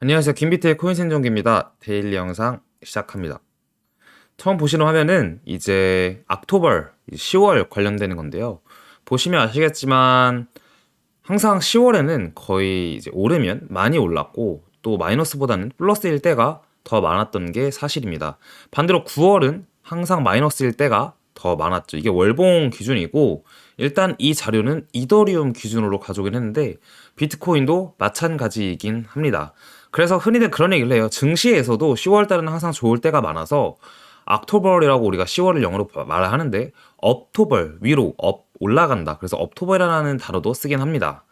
안녕하세요. 김비트의 코인 생존기입니다. 데일리 영상 시작합니다. 처음 보시는 화면은 이제 옥토버, 10월 관련되는 건데요. 보시면 아시겠지만 항상 10월에는 거의 이제 오르면 많이 올랐고 또 마이너스보다는 플러스일 때가 더 많았던 게 사실입니다. 반대로 9월은 항상 마이너스일 때가 더 많았죠. 이게 월봉 기준이고 일단 이 자료는 이더리움 기준으로 가져오긴 했는데 비트코인도 마찬가지이긴 합니다. 그래서 흔히들 그런 얘기를 해요. 증시에서도 10월 달은 항상 좋을 때가 많아서 옥토벌이라고 우리가 10월을 영어로 말을 하는데 업토벌 위로 업 올라간다. 그래서 업토벌이라는 단어도 쓰긴 합니다.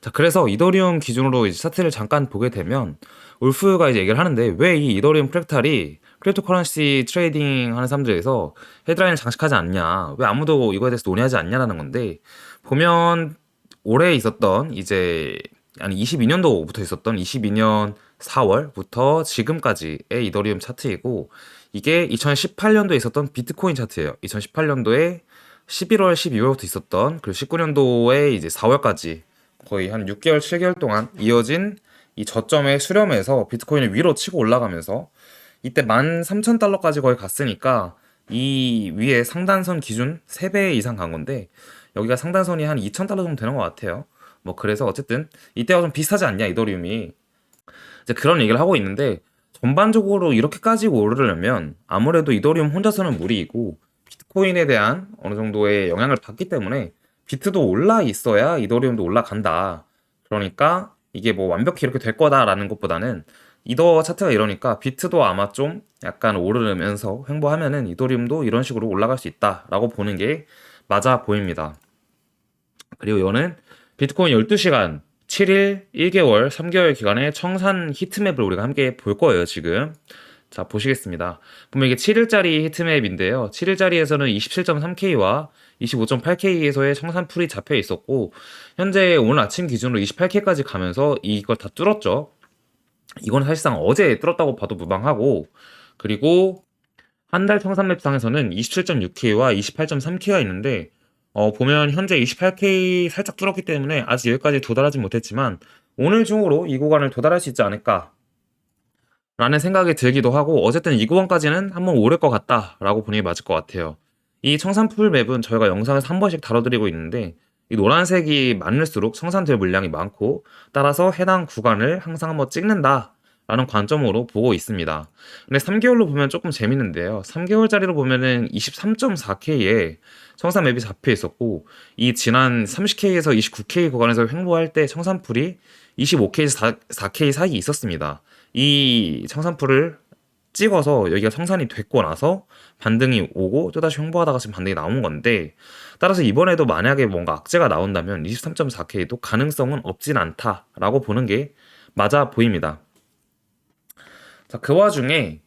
자, 그래서 이더리움 기준으로 이제 차트를 잠깐 보게 되면 울프가 이제 얘기를 하는데 왜 이 이더리움 프랙탈이 크립토커런시 트레이딩 하는 사람들에서 헤드라인을 장식하지 않냐, 왜 아무도 이거에 대해서 논의하지 않냐라는 건데, 보면 올해 있었던 이제 아니 22년도부터 있었던 22년 4월부터 지금까지의 이더리움 차트이고, 이게 2018년도에 있었던 비트코인 차트예요. 2018년도에 11월, 12월부터 있었던, 그리고 19년도에 이제 4월까지 거의 한 6개월, 7개월 동안 이어진 이 저점의 수렴에서 비트코인을 위로 치고 올라가면서 이때 13,000달러까지 거의 갔으니까 이 위에 상단선 기준 3배 이상 간 건데, 여기가 상단선이 한 2,000달러 정도 되는 것 같아요. 뭐 그래서 어쨌든 이때와 좀 비슷하지 않냐 이더리움이, 이제 그런 얘기를 하고 있는데, 전반적으로 이렇게까지 오르려면 아무래도 이더리움 혼자서는 무리이고 비트코인에 대한 어느 정도의 영향을 받기 때문에 비트도 올라 있어야 이더리움도 올라간다. 그러니까 이게 뭐 완벽히 이렇게 될 거다라는 것보다는 이더 차트가 이러니까 비트도 아마 좀 약간 오르면서 횡보하면은 이더리움도 이런 식으로 올라갈 수 있다라고 보는 게 맞아 보입니다. 그리고 이거는 비트코인 12시간, 7일, 1개월, 3개월 기간의 청산 히트맵을 우리가 함께 볼 거예요, 지금. 자, 보시겠습니다. 보면 이게 7일짜리 히트맵인데요. 7일짜리에서는 27.3K와 25.8K에서의 청산풀이 잡혀 있었고, 현재 오늘 아침 기준으로 28K까지 가면서 이걸 다 뚫었죠. 이건 사실상 어제 뚫었다고 봐도 무방하고, 그리고 한 달 청산 맵상에서는 27.6K와 28.3K가 있는데, 보면 현재 28K 살짝 뚫었기 때문에 아직 여기까지 도달하지 못했지만 오늘 중으로 이 구간을 도달할 수 있지 않을까 라는 생각이 들기도 하고, 어쨌든 이 구간까지는 한번 오를 것 같다라고 보는 게 맞을 것 같아요. 이 청산풀 맵은 저희가 영상에서 한 번씩 다뤄드리고 있는데, 이 노란색이 많을수록 청산될 물량이 많고, 따라서 해당 구간을 항상 한번 찍는다 라는 관점으로 보고 있습니다. 근데 3개월로 보면 조금 재밌는데요. 3개월짜리로 보면은 23.4K에 청산 맵이 잡혀 있었고, 이 지난 30K에서 29K 구간에서 횡보할 때 청산풀이 25K에서 4K 사이에 있었습니다. 이 청산풀을 찍어서 여기가 청산이 됐고 나서 반등이 오고 또다시 횡보하다가 지금 반등이 나온 건데, 따라서 이번에도 만약에 뭔가 악재가 나온다면 23.4K도 가능성은 없진 않다라고 보는 게 맞아 보입니다. 자, 그 와중에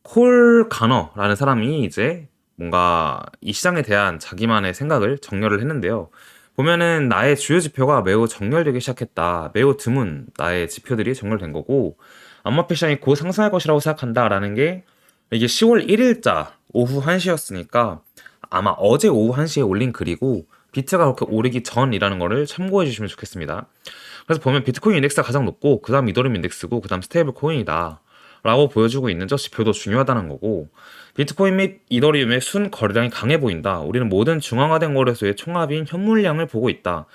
콜 가너라는 사람이 이제 뭔가 이 시장에 대한 자기만의 생각을 정렬을 했는데요. 보면은 나의 주요 지표가 매우 정렬되기 시작했다. 매우 드문 나의 지표들이 정렬된 거고, 암호화폐 시장이 곧 상승할 것이라고 생각한다라는 게, 이게 10월 1일자 오후 1시였으니까 아마 어제 오후 1시에 올린 글이고, 비트가 그렇게 오르기 전이라는 거를 참고해 주시면 좋겠습니다. 그래서 보면 비트코인 인덱스가 가장 높고 그 다음 이더리움 인덱스고 그 다음 스테이블 코인이다 라고 보여주고 있는 저 지표도 중요하다는 거고, 비트코인 및 이더리움의 순 거래량이 강해 보인다. 우리는 모든 중앙화된 거래소의 총합인 현물량을 보고 있다.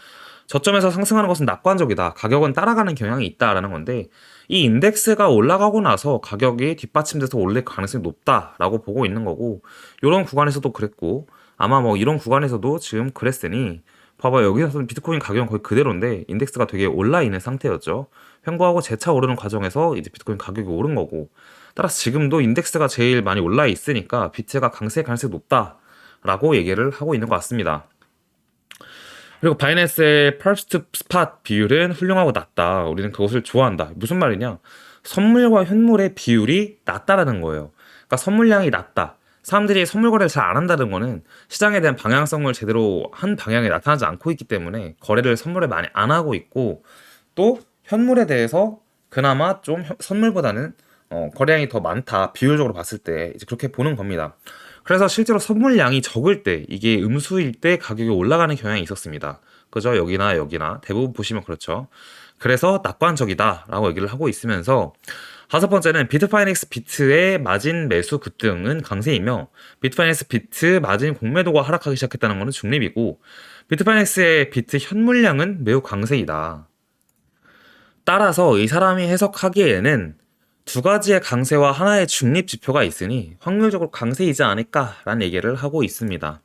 저점에서 상승하는 것은 낙관적이다. 가격은 따라가는 경향이 있다라는 건데, 이 인덱스가 올라가고 나서 가격이 뒷받침돼서 올릴 가능성이 높다라고 보고 있는 거고, 이런 구간에서도 그랬고 아마 뭐 이런 구간에서도 지금 그랬으니, 봐봐, 여기서는 비트코인 가격은 거의 그대로인데 인덱스가 되게 올라있는 상태였죠. 횡보하고 재차 오르는 과정에서 이제 비트코인 가격이 오른 거고, 따라서 지금도 인덱스가 제일 많이 올라 있으니까 비트가 강세 가능성이 높다라고 얘기를 하고 있는 것 같습니다. 그리고 바이낸스의 퍼스트 스팟 비율은 훌륭하고 낮다. 우리는 그것을 좋아한다. 무슨 말이냐? 선물과 현물의 비율이 낮다라는 거예요. 그러니까 선물량이 낮다. 사람들이 선물 거래를 잘 안 한다는 거는 시장에 대한 방향성을 제대로 한 방향에 나타나지 않고 있기 때문에 거래를 선물에 많이 안 하고 있고, 또 현물에 대해서 그나마 좀 선물보다는 거래량이 더 많다. 비율적으로 봤을 때 이제 그렇게 보는 겁니다. 그래서 실제로 선물량이 적을 때, 이게 음수일 때 가격이 올라가는 경향이 있었습니다. 그죠? 여기나 여기나 대부분 보시면 그렇죠. 그래서 낙관적이다라고 얘기를 하고 있으면서, 다섯 번째는 비트파이넥스 비트의 마진 매수 급등은 강세이며, 비트파이넥스 비트 마진 공매도가 하락하기 시작했다는 것은 중립이고, 비트파이넥스의 비트 현물량은 매우 강세이다. 따라서 이 사람이 해석하기에는 두 가지의 강세와 하나의 중립 지표가 있으니 확률적으로 강세이지 않을까라는 얘기를 하고 있습니다.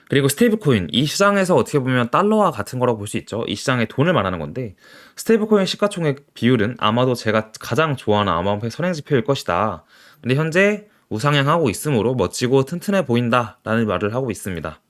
그리고 스테이블 코인, 이 시장에서 어떻게 보면 달러와 같은 거라고 볼 수 있죠. 이 시장의 돈을 말하는 건데, 스테이블 코인 시가총액 비율은 아마도 제가 가장 좋아하는 암호화폐 선행지표일 것이다. 근데 현재 우상향하고 있으므로 멋지고 튼튼해 보인다라는 말을 하고 있습니다.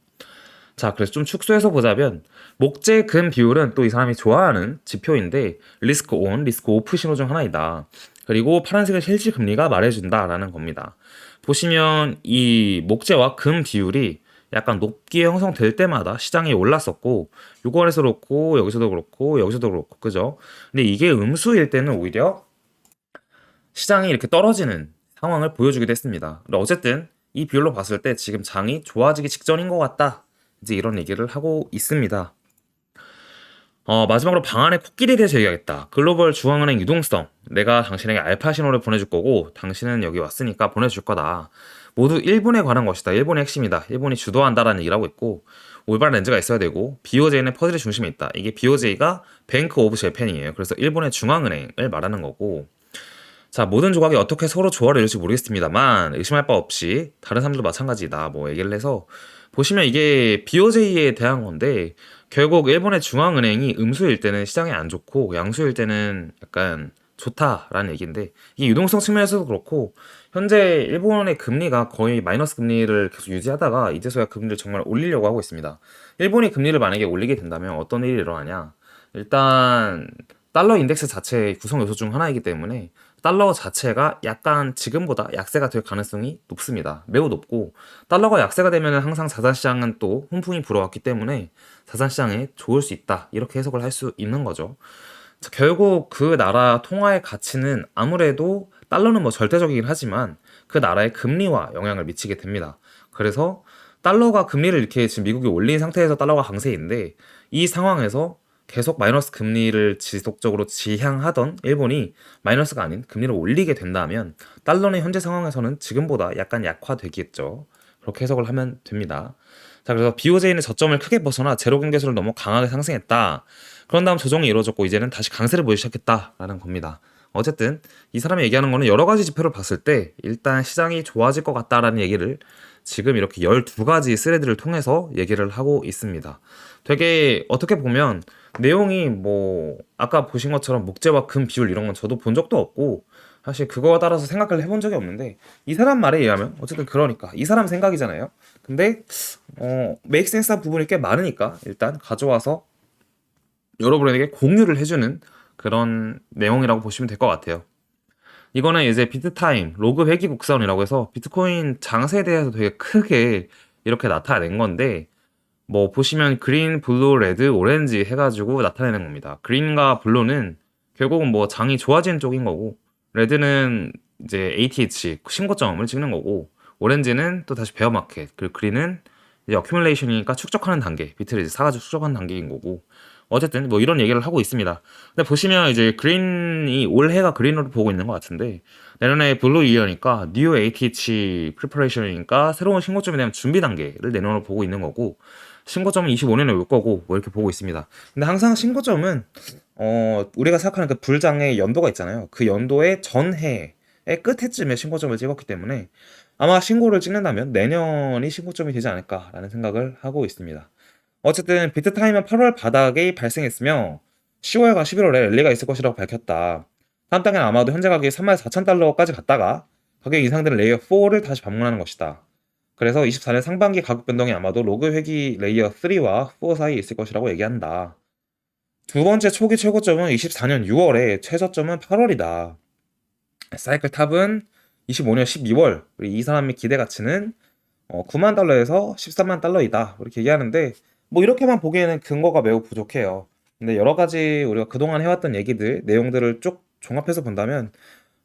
자, 그래서 좀 축소해서 보자면, 목재금 비율은 또 이 사람이 좋아하는 지표인데, 리스크 온, 리스크 오프 신호 중 하나이다. 그리고 파란색은 실질 금리가 말해준다라는 겁니다. 보시면 이 목재와 금 비율이 약간 높게 형성될 때마다 시장이 올랐었고, 6월에서 그렇고, 여기서도 그렇고, 여기서도 그렇고, 그죠? 근데 이게 음수일 때는 오히려 시장이 이렇게 떨어지는 상황을 보여주기도 했습니다. 근데 어쨌든 이 비율로 봤을 때 지금 장이 좋아지기 직전인 것 같다. 이제 이런 얘기를 하고 있습니다. 마지막으로 방안의 코끼리에 대해서 얘기하겠다. 글로벌 중앙은행 유동성. 내가 당신에게 알파 신호를 보내줄 거고, 당신은 여기 왔으니까 보내줄 거다. 모두 일본에 관한 것이다. 일본의 핵심이다. 일본이 주도한다라는 얘기를 하고 있고, 올바른 렌즈가 있어야 되고, BOJ는 퍼즐의 중심에 있다. 이게 BOJ가 뱅크 오브 재팬이에요. 그래서 일본의 중앙은행을 말하는 거고, 자, 모든 조각이 어떻게 서로 조화를 이룰지 모르겠습니다만, 의심할 바 없이 다른 사람들도 마찬가지다. 뭐 얘기를 해서, 보시면 이게 BOJ에 대한 건데, 결국 일본의 중앙은행이 음수일 때는 시장이 안 좋고, 양수일 때는 약간 좋다라는 얘기인데, 이게 유동성 측면에서도 그렇고, 현재 일본의 금리가 거의 마이너스 금리를 계속 유지하다가, 이제서야 금리를 정말 올리려고 하고 있습니다. 일본이 금리를 만약에 올리게 된다면 어떤 일이 일어나냐? 일단, 달러 인덱스 자체의 구성 요소 중 하나이기 때문에, 달러 자체가 약간 지금보다 약세가 될 가능성이 높습니다. 매우 높고, 달러가 약세가 되면 항상 자산시장은 또 훈풍이 불어왔기 때문에 자산시장에 좋을 수 있다. 이렇게 해석을 할 수 있는 거죠. 자, 결국 그 나라 통화의 가치는 아무래도 달러는 뭐 절대적이긴 하지만 그 나라의 금리와 영향을 미치게 됩니다. 그래서 달러가 금리를 이렇게 지금 미국이 올린 상태에서 달러가 강세인데, 이 상황에서 계속 마이너스 금리를 지속적으로 지향하던 일본이 마이너스가 아닌 금리를 올리게 된다면 달러는 현재 상황에서는 지금보다 약간 약화되겠죠. 그렇게 해석을 하면 됩니다. 자, 그래서 BOJ는 저점을 크게 벗어나 제로 경계선을 넘어 강하게 상승했다. 그런 다음 조정이 이루어졌고 이제는 다시 강세를 보이기 시작했다라는 겁니다. 어쨌든 이 사람이 얘기하는 거는 여러 가지 지표를 봤을 때 일단 시장이 좋아질 것 같다라는 얘기를 지금 이렇게 12가지 스레드를 통해서 얘기를 하고 있습니다. 되게 어떻게 보면 내용이 뭐 아까 보신 것처럼 목재와 금 비율 이런 건 저도 본 적도 없고, 사실 그거에 따라서 생각을 해본 적이 없는데, 이 사람 말에 의하면 어쨌든 그러니까 이 사람 생각이잖아요. 근데 메이크 센스한 부분이 꽤 많으니까 일단 가져와서 여러분에게 공유를 해주는 그런 내용이라고 보시면 될 것 같아요. 이거는 이제 비트타임 로그 회귀 곡선이라고 해서 비트코인 장세에 대해서 되게 크게 이렇게 나타낸 건데, 뭐 보시면 그린, 블루, 레드, 오렌지 해가지고 나타내는 겁니다. 그린과 블루는 결국은 뭐 장이 좋아지는 쪽인 거고, 레드는 이제 ATH 신고점을 찍는 거고, 오렌지는 또 다시 베어마켓, 그리고 그린은 이제 어큐뮬레이션이니까 축적하는 단계, 비트를 이제 사가지고 축적하는 단계인 거고, 어쨌든 뭐 이런 얘기를 하고 있습니다. 근데 보시면 이제 그린이 올해가 그린으로 보고 있는 것 같은데, 내년에 블루 이어니까 뉴 ATH 프리퍼레이션이니까 새로운 신고점에 대한 준비 단계를 내년으로 보고 있는 거고, 신고점은 25년에 올 거고 뭐 이렇게 보고 있습니다. 근데 항상 신고점은 우리가 생각하는 그 불장의 연도가 있잖아요. 그 연도의 전해의 끝에쯤에 신고점을 찍었기 때문에 아마 신고를 찍는다면 내년이 신고점이 되지 않을까라는 생각을 하고 있습니다. 어쨌든 비트타임은 8월 바닥에 발생했으며 10월과 11월에 랠리가 있을 것이라고 밝혔다. 다음 달에는 아마도 현재 가격이 34,000달러까지 갔다가 가격 인상되는 레이어 4를 다시 방문하는 것이다. 그래서 24년 상반기 가격 변동이 아마도 로그 회귀 레이어 3와 4 사이에 있을 것이라고 얘기한다. 두 번째 초기 최고점은 24년 6월에 최저점은 8월이다. 사이클 탑은 25년 12월. 이 사람의 기대 가치는 9만 달러에서 13만 달러이다. 이렇게 얘기하는데, 뭐 이렇게만 보기에는 근거가 매우 부족해요. 근데 여러 가지 우리가 그동안 해왔던 얘기들, 내용들을 쭉 종합해서 본다면,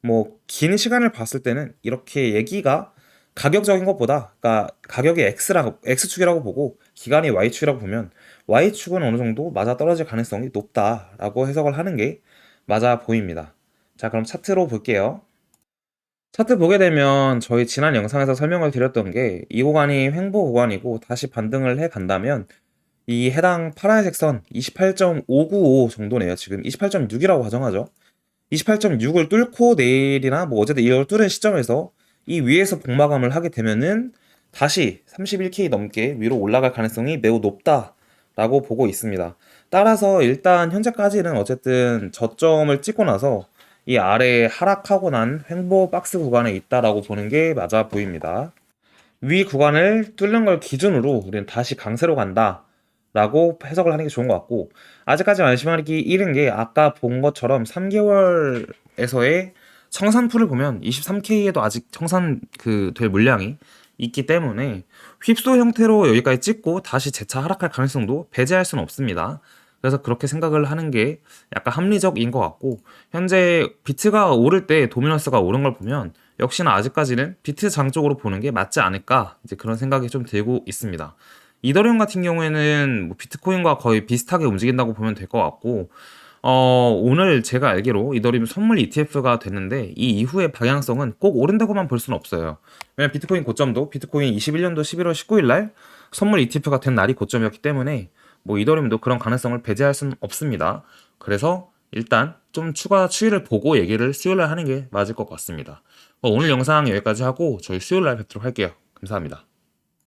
뭐 긴 시간을 봤을 때는 이렇게 얘기가 가격적인 것보다, 그러니까 가격이 X축이라고 보고 기간이 Y축이라고 보면 Y축은 어느 정도 맞아 떨어질 가능성이 높다라고 해석을 하는 게 맞아 보입니다. 자, 그럼 차트로 볼게요. 차트 보게 되면 저희 지난 영상에서 설명을 드렸던 게 이 구간이 횡보 구간이고 다시 반등을 해 간다면 이 해당 파란색 선 28.595 정도네요. 지금 28.6이라고 가정하죠. 28.6을 뚫고 내일이나 뭐 어쨌든 이걸 뚫은 시점에서 이 위에서 복마감을 하게 되면은 다시 31K 넘게 위로 올라갈 가능성이 매우 높다라고 보고 있습니다. 따라서 일단 현재까지는 어쨌든 저점을 찍고 나서 이 아래에 하락하고 난 횡보 박스 구간에 있다라고 보는 게 맞아 보입니다. 위 구간을 뚫는 걸 기준으로 우리는 다시 강세로 간다 라고 해석을 하는 게 좋은 것 같고, 아직까지 안심하기 이른 게 아까 본 것처럼 3개월에서의 청산풀을 보면 23K에도 아직 청산 될 물량이 있기 때문에 휩소 형태로 여기까지 찍고 다시 재차 하락할 가능성도 배제할 수는 없습니다. 그래서 그렇게 생각을 하는 게 약간 합리적인 것 같고, 현재 비트가 오를 때 도미너스가 오른 걸 보면 역시나 아직까지는 비트 장 쪽으로 보는 게 맞지 않을까, 이제 그런 생각이 좀 들고 있습니다. 이더리움 같은 경우에는 뭐 비트코인과 거의 비슷하게 움직인다고 보면 될 것 같고, 오늘 제가 알기로 이더리움 선물 ETF가 됐는데 이 이후의 방향성은 꼭 오른다고만 볼 수는 없어요. 왜냐면 비트코인 고점도 비트코인 21년도 11월 19일 날 선물 ETF가 된 날이 고점이었기 때문에 뭐 이더리움도 그런 가능성을 배제할 수는 없습니다. 그래서 일단 좀 추가 추이를 보고 얘기를 수요일 날 하는 게 맞을 것 같습니다. 오늘 영상 여기까지 하고 저희 수요일 날 뵙도록 할게요. 감사합니다.